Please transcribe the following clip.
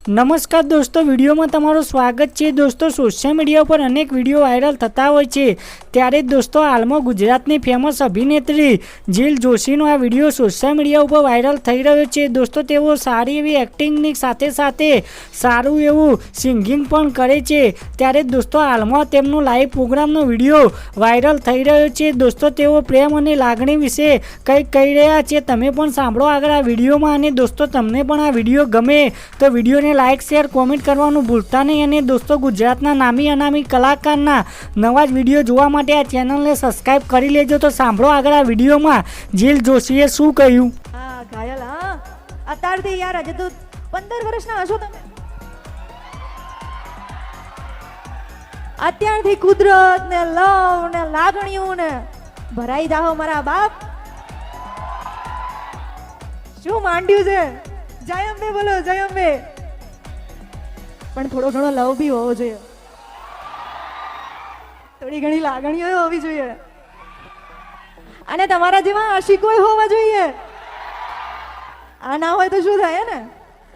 નમસ્કાર દોસ્તો, વિડીયોમાં તમારું સ્વાગત છે। દોસ્તો, સોશિયલ મીડિયા પર અનેક વિડીયો વાયરલ થતા હોય છે, ત્યારે દોસ્તો હાલમાં ગુજરાતની ફેમસ અભિનેત્રી જીલ જોશીનો આ વિડીયો સોશિયલ મીડિયા ઉપર વાયરલ થઈ રહ્યો છે। દોસ્તો, તેઓ સારી એવી એક્ટિંગની સાથે સાથે સારું એવું સિંગિંગ પણ કરે છે, ત્યારે દોસ્તો હાલમાં તેમનો લાઈવ પ્રોગ્રામનો વિડીયો વાયરલ થઈ રહ્યો છે। દોસ્તો, તેઓ પ્રેમ અને લાગણી વિશે કંઈક કહી રહ્યા છે, તમે પણ સાંભળો આગળ આ વિડીયોમાં। અને દોસ્તો, તમને પણ આ વિડીયો ગમે તો વિડીયોને લાઇક શેર કોમેન્ટ કરવાનું ભૂલતા નહીં। અને દોસ્તો, ગુજરાતના નામી અનામી કલાકારના નવા જ વિડીયો જોવા માટે આ ચેનલને સબસ્ક્રાઇબ કરી લેજો। તો સાંભળો આગળ આ વિડીયોમાં જીલ જોશીએ શું કહ્યું। હા ઘાયલ, હા અત્યારથી યાર, હજુ તો 15 વર્ષના હશો તમે। અત્યારથી કુદરત ને લવ ને લાગણીઓ ને ભરાઈ જાઓ મારા બાપ। શું માંડ્યું છે? જય અંબે બોલો, જય અંબે। પણ થોડો ઘણો લવ બી હોવો જોઈએ, થોડી ઘણી લાગણીઓ હોવી જોઈએ, અને તમારા જેવા આશિકો હોવા જોઈએ। આ ના હોય તો શું થાય ને?